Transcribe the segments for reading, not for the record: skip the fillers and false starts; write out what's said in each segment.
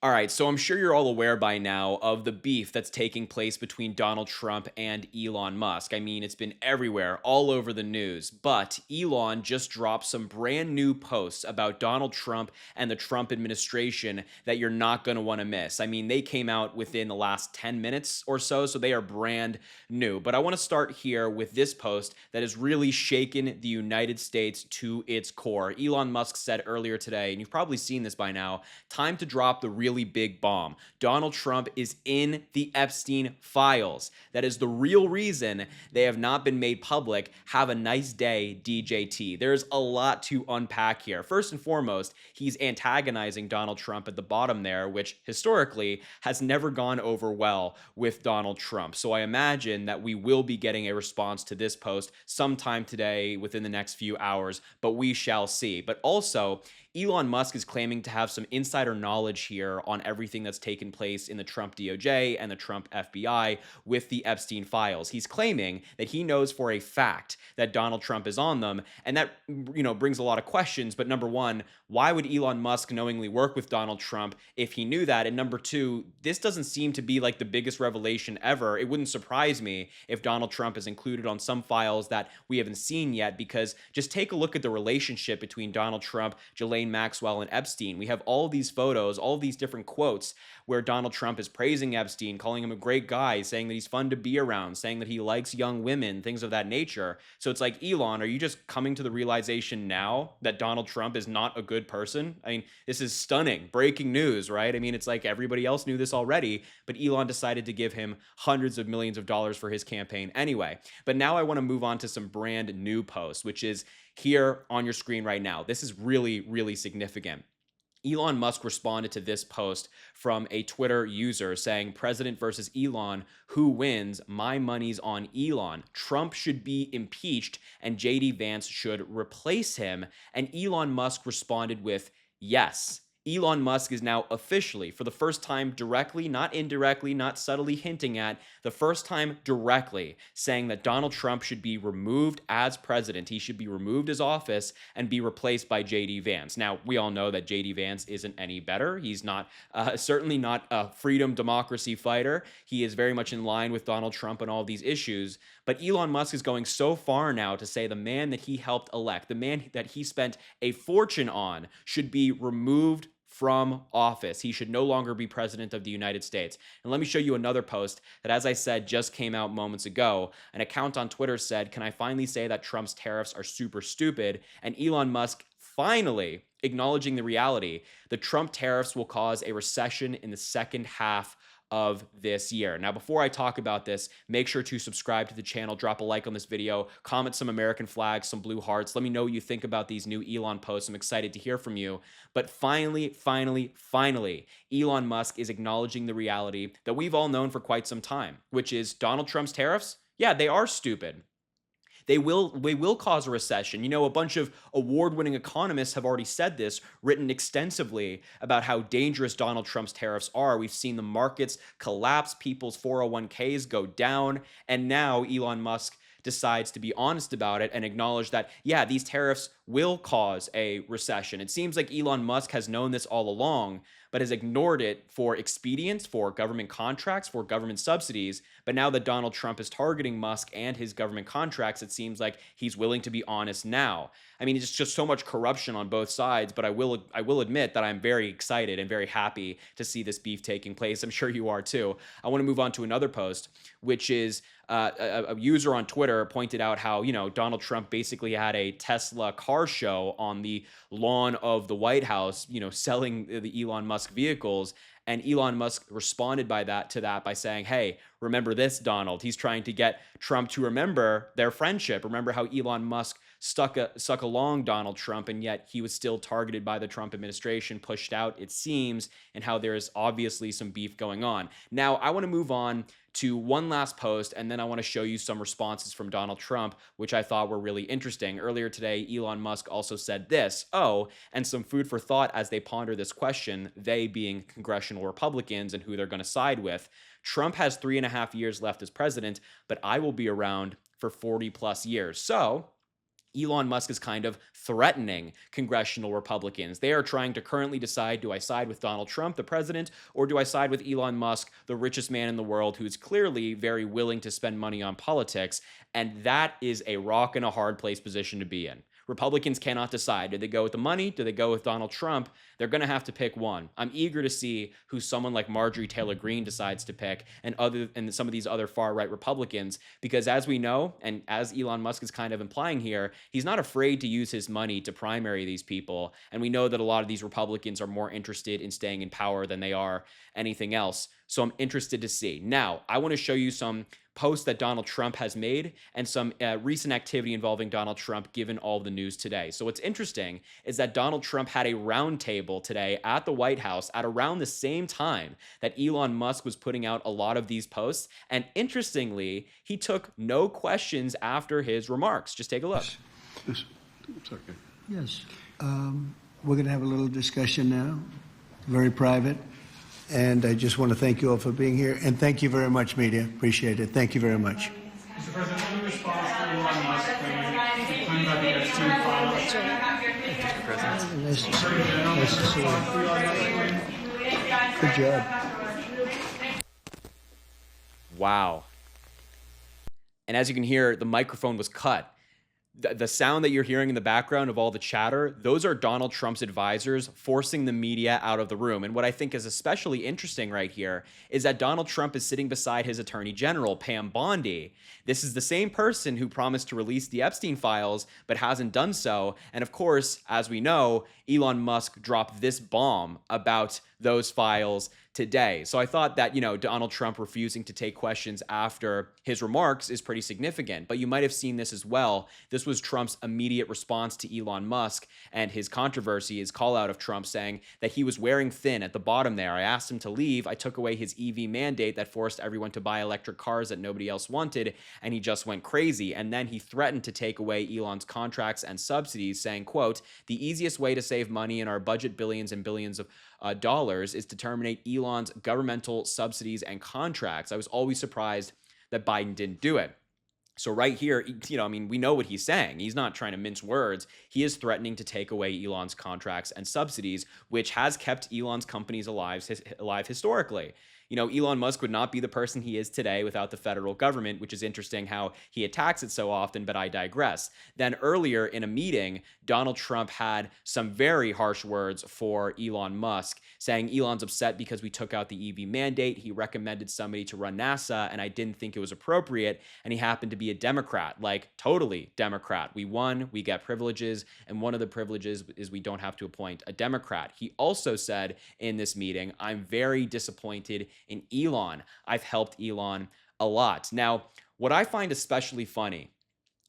All right, so I'm sure you're all aware by now of the beef that's taking place between Donald Trump and Elon Musk. I mean, it's been everywhere, all over the news. But Elon just dropped some brand new posts about Donald Trump and the Trump administration that you're not going to want to miss. I mean, they came out within the last 10 minutes or so they are brand new. But I want to start here with this post that has really shaken the United States to its core. Elon Musk said earlier today, and you've probably seen this by now, time to drop the really big bomb. Donald Trump is in the Epstein files. That is the real reason they have not been made public. Have a nice day, DJT. There's a lot to unpack here. First and foremost, he's antagonizing Donald Trump at the bottom there, which historically has never gone over well with Donald Trump. So I imagine that we will be getting a response to this post sometime today within the next few hours, but we shall see. But also, Elon Musk is claiming to have some insider knowledge here on everything that's taken place in the Trump DOJ and the Trump FBI with the Epstein files. He's claiming that he knows for a fact that Donald Trump is on them, and that brings a lot of questions. But number one, why would Elon Musk knowingly work with Donald Trump if he knew that? And number two, this doesn't seem to be like the biggest revelation ever. It wouldn't surprise me if Donald Trump is included on some files that we haven't seen yet, because just take a look at the relationship between Donald Trump, Ghislaine Maxwell, and Epstein. We have all these photos, all these different quotes where Donald Trump is praising Epstein, calling him a great guy, saying that he's fun to be around, saying that he likes young women, things of that nature. So it's like, Elon, are you just coming to the realization now that Donald Trump is not a good person? I mean, this is stunning, breaking news, right? I mean, it's like everybody else knew this already, but Elon decided to give him hundreds of millions of dollars for his campaign anyway. But now I want to move on to some brand new posts, which is here on your screen right now. This is really, really significant. Elon Musk responded to this post from a Twitter user saying, "President versus Elon, who wins? My money's on Elon. Trump should be impeached and JD Vance should replace him." And Elon Musk responded with, "Yes." Elon Musk is now officially, for the first time directly, not indirectly, not subtly hinting at, the first time directly saying that Donald Trump should be removed as president. He should be removed as office and be replaced by JD Vance. Now, we all know that JD Vance isn't any better. He's not, certainly not a freedom democracy fighter. He is very much in line with Donald Trump and all these issues. But Elon Musk is going so far now to say the man that he helped elect, the man that he spent a fortune on, should be removed from office. He should no longer be president of the United States. And let me show you another post that, as I said, just came out moments ago. An account on Twitter said, "Can I finally say that Trump's tariffs are super stupid?" And Elon Musk finally acknowledging the reality. The Trump tariffs will cause a recession in the second half of this year. Now, before I talk about this, make sure to subscribe to the channel, drop a like on this video, comment some American flags, some blue hearts. Let me know what you think about these new Elon posts. I'm excited to hear from you. But finally, Elon Musk is acknowledging the reality that we've all known for quite some time, which is Donald Trump's tariffs. Yeah, they are stupid. They will cause a recession. You know, a bunch of award-winning economists have already said this, written extensively about how dangerous Donald Trump's tariffs are. We've seen the markets collapse, people's 401ks go down, and now Elon Musk decides to be honest about it and acknowledge that, yeah, these tariffs will cause a recession. It seems like Elon Musk has known this all along, but has ignored it for expedience, for government contracts, for government subsidies. But now that Donald Trump is targeting Musk and his government contracts, it seems like he's willing to be honest now. I mean, it's just so much corruption on both sides, but I will admit that I'm very excited and very happy to see this beef taking place. I'm sure you are too. I want to move on to another post, which is a user on Twitter pointed out how, Donald Trump basically had a Tesla car show on the lawn of the White House, selling the Elon Musk vehicles. And Elon Musk responded to that by saying, "Hey, remember this, Donald." He's trying to get Trump to remember their friendship. Remember how Elon Musk stuck along Donald Trump, and yet he was still targeted by the Trump administration, pushed out, it seems, and how there is obviously some beef going on. Now, I want to move on to one last post, and then I want to show you some responses from Donald Trump, which I thought were really interesting. Earlier today, Elon Musk also said this, and some food for thought as they ponder this question, they being congressional Republicans and who they're going to side with. Trump has 3.5 years left as president, but I will be around for 40 plus years. So Elon Musk is kind of threatening congressional Republicans. They are trying to currently decide, do I side with Donald Trump, the president, or do I side with Elon Musk, the richest man in the world, who is clearly very willing to spend money on politics? And that is a rock and a hard place position to be in. Republicans cannot decide. Do they go with the money? Do they go with Donald Trump? They're going to have to pick one. I'm eager to see who someone like Marjorie Taylor Greene decides to pick, and some of these other far right Republicans, because as we know, and as Elon Musk is kind of implying here, he's not afraid to use his money to primary these people. And we know that a lot of these Republicans are more interested in staying in power than they are anything else. So I'm interested to see. Now, I want to show you some posts that Donald Trump has made and some recent activity involving Donald Trump given all the news today. So what's interesting is that Donald Trump had a roundtable today at the White House at around the same time that Elon Musk was putting out a lot of these posts. And interestingly, he took no questions after his remarks. Just take a look. Yes. It's okay. Yes. We're going to have a little discussion now, very private. And I just want to thank you all for being here. And thank you very much, media. Appreciate it. Thank you very much. Mr. President, any response to Elon Musk claiming about the Epstein files? Mr. President. Nice to see you. Nice to see you. Good job. Wow. And as you can hear, the microphone was cut. The sound that you're hearing in the background of all the chatter, those are Donald Trump's advisors forcing the media out of the room. And what I think is especially interesting right here is that Donald Trump is sitting beside his attorney general, Pam Bondi. This is the same person who promised to release the Epstein files, but hasn't done so. And of course, as we know, Elon Musk dropped this bomb about those files today. So I thought that, Donald Trump refusing to take questions after his remarks is pretty significant. But you might have seen this as well. This was Trump's immediate response to Elon Musk and his controversy, his call out of Trump saying that he was wearing thin at the bottom there. I asked him to leave. I took away his EV mandate that forced everyone to buy electric cars that nobody else wanted, and he just went crazy. And then he threatened to take away Elon's contracts and subsidies, saying, quote, "The easiest way to save money in our budget, billions and billions of dollars, is to terminate Elon's governmental subsidies and contracts." I was always surprised that Biden didn't do it. So right here, we know what he's saying. He's not trying to mince words. He is threatening to take away Elon's contracts and subsidies, which has kept Elon's companies alive historically. Elon Musk would not be the person he is today without the federal government, which is interesting how he attacks it so often, but I digress. Then earlier in a meeting, Donald Trump had some very harsh words for Elon Musk, saying Elon's upset because we took out the EV mandate. He recommended somebody to run NASA, and I didn't think it was appropriate. And he happened to be a Democrat, like totally Democrat. We won, we get privileges, and one of the privileges is we don't have to appoint a Democrat. He also said in this meeting, "I'm very disappointed in Elon. I've helped Elon a lot." Now, what I find especially funny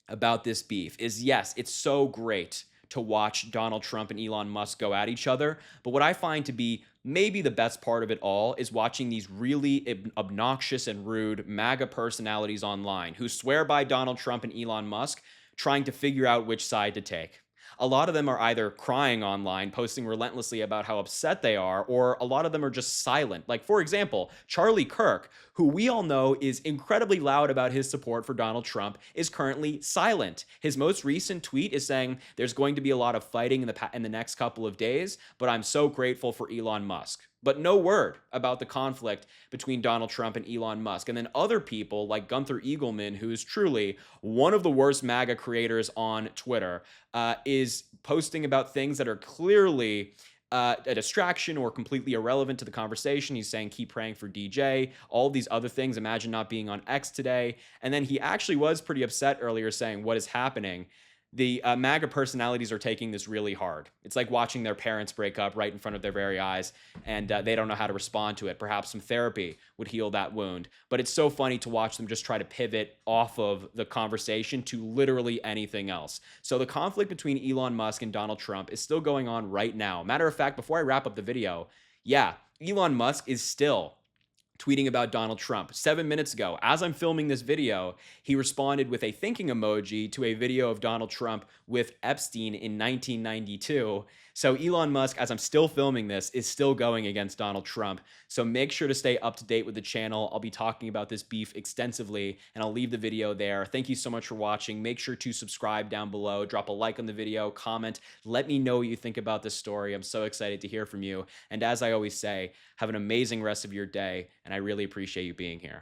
about this beef is, yes, it's so great to watch Donald Trump and Elon Musk go at each other, but what I find to be maybe the best part of it all is watching these really obnoxious and rude MAGA personalities online who swear by Donald Trump and Elon Musk, trying to figure out which side to take. A lot of them are either crying online, posting relentlessly about how upset they are, or a lot of them are just silent. Like, for example, Charlie Kirk, who we all know is incredibly loud about his support for Donald Trump, is currently silent. His most recent tweet is saying there's going to be a lot of fighting in the next couple of days, but I'm so grateful for Elon Musk. But no word about the conflict between Donald Trump and Elon Musk. And then other people like Gunther Eagleman, who is truly one of the worst MAGA creators on Twitter, is posting about things that are clearly a distraction or completely irrelevant to the conversation. He's saying, keep praying for DJ, all these other things. Imagine not being on X today. And then he actually was pretty upset earlier saying, what is happening? The MAGA personalities are taking this really hard. It's like watching their parents break up right in front of their very eyes, and they don't know how to respond to it. Perhaps some therapy would heal that wound. But it's so funny to watch them just try to pivot off of the conversation to literally anything else. So the conflict between Elon Musk and Donald Trump is still going on right now. Matter of fact, before I wrap up the video, Elon Musk is still tweeting about Donald Trump. 7 minutes ago, as I'm filming this video, he responded with a thinking emoji to a video of Donald Trump with Epstein in 1992, So Elon Musk, as I'm still filming this, is still going against Donald Trump. So make sure to stay up to date with the channel. I'll be talking about this beef extensively, and I'll leave the video there. Thank you so much for watching. Make sure to subscribe down below, drop a like on the video, comment, let me know what you think about this story. I'm so excited to hear from you. And as I always say, have an amazing rest of your day, and I really appreciate you being here.